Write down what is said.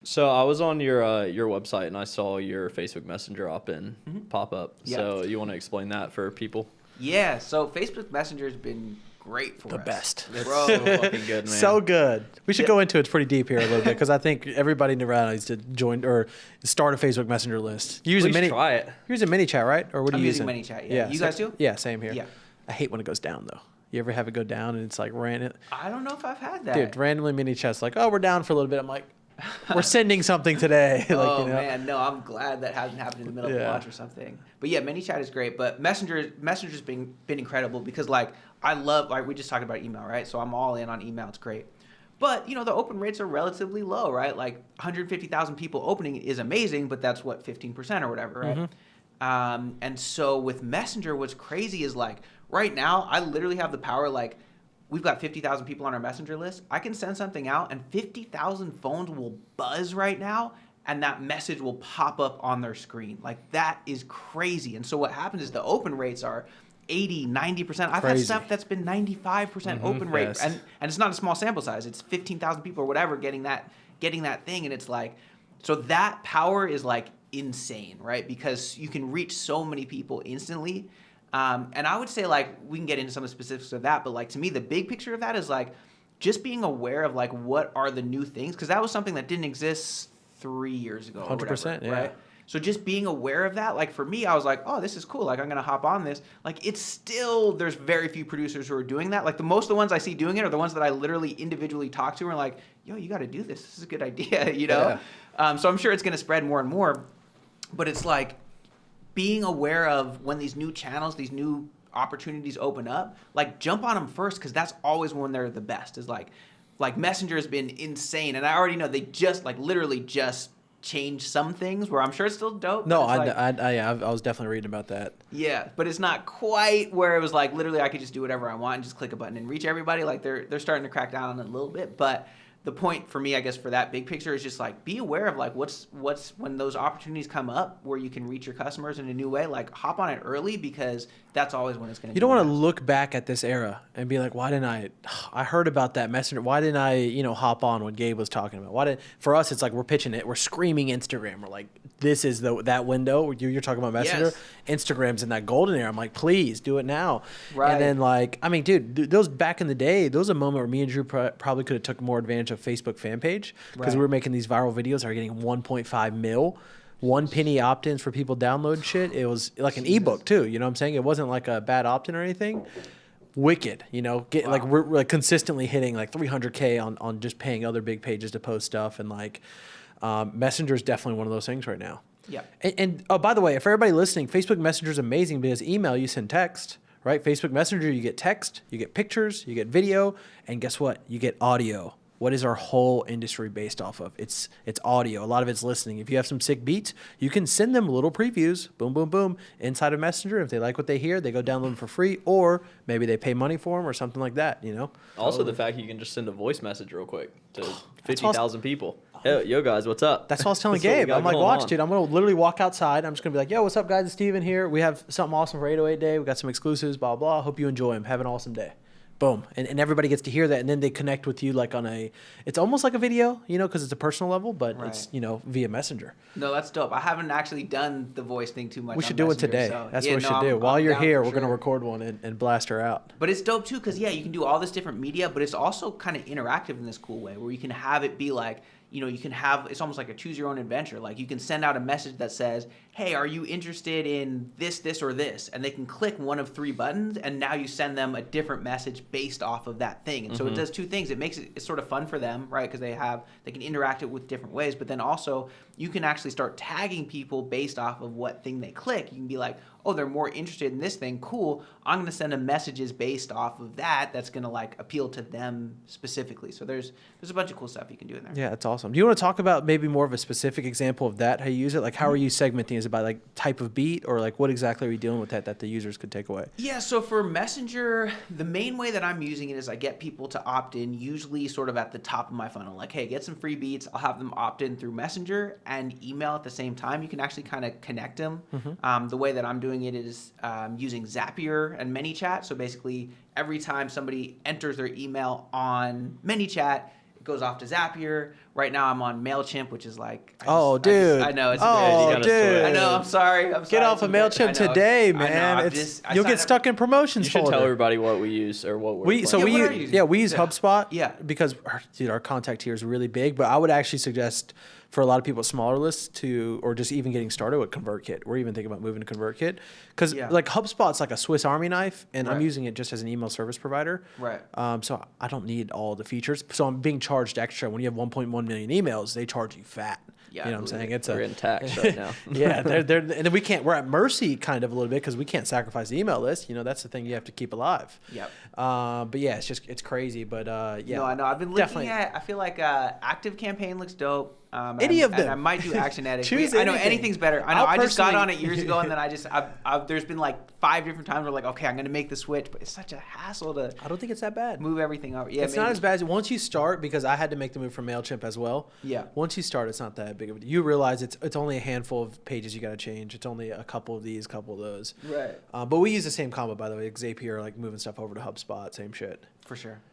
So I was on your website and I saw your Facebook Messenger opt-in pop up. Yeah. So you want to explain that for people? Yeah, so Facebook Messenger has been great for us. The best. It's Bro. so fucking good, man. So good. We should go into it pretty deep here a little bit because I think everybody around needs to join or start a Facebook Messenger list. You use a Please mini. try it. You're using ManyChat, right? Or what are I'm you using using? ManyChat, yeah. You guys too? Yeah, same here. Yeah. I hate when it goes down though. You ever have it go down and it's like random? I don't know if I've had that. Dude, randomly ManyChat's like, oh, we're down for a little bit. I'm like, we're sending something today. like, Oh, you know? man, no, I'm glad that hasn't happened in the middle of Yeah. launch or something. But yeah, ManyChat is great, but Messenger's been incredible because like I love, like we just talked about email, right? So I'm all in on email. It's great. But, you know, the open rates are relatively low, right? Like 150,000 people opening it is amazing, but that's what, 15% or whatever, right? And so with Messenger, what's crazy is like right now, I literally have the power, like we've got 50,000 people on our Messenger list. I can send something out and 50,000 phones will buzz right now and that message will pop up on their screen. Like that is crazy. And so what happens is the open rates are 80, 90%. I've had Crazy. stuff that's been 95% open rate. yes. And it's not a small sample size. It's 15,000 people or whatever getting that thing. And it's like, so that power is like insane, right? Because you can reach so many people instantly. And I would say like, we can get into some of the specifics of that, but like to me, the big picture of that is like, just being aware of like, what are the new things? Cause that was something that didn't exist 3 years ago. 100%, yeah. Right? So just being aware of that, like for me, I was like, oh, this is cool. Like I'm going to hop on this. Like it's still, there's very few producers who are doing that. Like the most of the ones I see doing it are the ones that I literally individually talk to and are like, yo, you got to do this. This is a good idea, you know? Yeah. So I'm sure it's going to spread more and more, but it's like being aware of when these new channels, these new opportunities open up, like jump on them first. Cause that's always when they're the best is like Messenger has been insane. And I already know they just like literally just change some things where I'm sure it's still dope. No, I I was definitely reading about that. yeah, but it's not quite where it was like literally I could just do whatever I want and just click a button and reach everybody. Like they're starting to crack down on it a little bit, but the point for me, I guess, for that big picture is just like be aware of like what's when those opportunities come up where you can reach your customers in a new way. Like hop on it early because that's always when it's going to. You don't want to look back at this era and be like, why didn't I heard about that Messenger. Why didn't I, hop on when Gabe was talking about? For us, it's like we're pitching it. We're screaming Instagram. We're like, this is that window. You're talking about Messenger. Yes. Instagram's in that golden era. I'm like, please do it now. Right. And then like, I mean, dude, those back in the day, there was a moment where me and Drew probably could have took more advantage of Facebook fan page because we were making these viral videos that are getting 1.5 mil. 1 penny opt-ins for people download shit. It was like an ebook too. You know what I'm saying? It wasn't like a bad opt-in or anything. Wicked, like we're like consistently hitting like 300K on just paying other big pages to post stuff. And like Messenger is definitely one of those things right now. Yeah. And oh, by the way, for everybody listening, Facebook Messenger is amazing because email, you send text, right? Facebook Messenger, you get text, you get pictures, you get video, and guess what? You get audio. What is our whole industry based off of? It's audio. A lot of it's listening. If you have some sick beats, you can send them little previews, boom, boom, boom, inside of Messenger. If they like what they hear, they go download them for free, or maybe they pay money for them or something like that, Also, the fact you can just send a voice message real quick to 50,000 people. Yo, guys, what's up? That's what I was telling Gabe. I'm like, watch, dude. I'm going to literally walk outside. I'm just going to be like, yo, what's up, guys? It's Steven here. We have something awesome for 808 Day. We got some exclusives, blah, blah. Hope you enjoy them. Have an awesome day. Boom. And everybody gets to hear that. And then they connect with you like it's almost like a video, because it's a personal level, but it's, via Messenger. No, that's dope. I haven't actually done the voice thing too much. We should do it today. So, that's what we should do. While you're here, we're going to record one and blast her out. But it's dope too because, you can do all this different media, but it's also kind of interactive in this cool way where you can have it be like, you can have, it's almost like a choose your own adventure. Like you can send out a message that says, hey, are you interested in this, this, or this? And they can click one of 3 buttons and now you send them a different message based off of that thing. And so it does 2 things. It makes it's sort of fun for them, right? Because they can interact it with different ways, but then also you can actually start tagging people based off of what thing they click. You can be like, oh, they're more interested in this thing. Cool. I'm going to send them messages based off of that. That's going to like appeal to them specifically. So there's a bunch of cool stuff you can do in there. Yeah, that's awesome. Do you want to talk about maybe more of a specific example of that, how you use it? Like how are you segmenting? Is it by like type of beat or like what exactly are you dealing with that the users could take away? Yeah, so for Messenger, the main way that I'm using it is I get people to opt in usually sort of at the top of my funnel. Like, hey, get some free beats. I'll have them opt in through Messenger and email at the same time. You can actually kind of connect them. The way that I'm doing it is using Zapier and ManyChat. So basically, every time somebody enters their email on ManyChat, it goes off to Zapier, right now I'm on MailChimp, which is like, dude. I know it's oh, embarrassing. dude. I know. I'm sorry. Get off of MailChimp today, man. You'll get stuck in promotions. You should tell everybody what we use or what we use HubSpot. Yeah, because our contact here is really big. But I would actually suggest for a lot of people, smaller lists or just even getting started with ConvertKit. We're even thinking about moving to ConvertKit because like HubSpot's like a Swiss Army knife, and I'm using it just as an email service provider. Right. So I don't need all the features. So I'm being charged extra. When you have 1.1 million emails, they charge you fat. Yeah, you know what I'm saying? We're in tax right now. Yeah, and then we're at mercy kind of a little bit because we can't sacrifice the email list. You know, that's the thing you have to keep alive. Yep. But yeah, it's crazy. But yeah. No, I know. I've been looking at. I feel like Active Campaign looks dope. Any of them. And I might do Action Edit. Choose I know anything. anything's better. I know. I just got on it years ago, and then I've there's been like 5 different times where like, okay, I'm gonna make the switch, but it's such a hassle to. I don't think it's that bad. Move everything over. Yeah, it's not as bad as once you start, because I had to make the move from MailChimp as well. Yeah. Once you start, it's not that big of a deal. You realize it's only a handful of pages you got to change. It's only a couple of these, couple of those. Right. But we use the same combo, by the way. Zapier, like moving stuff over to HubSpot, same shit. For sure.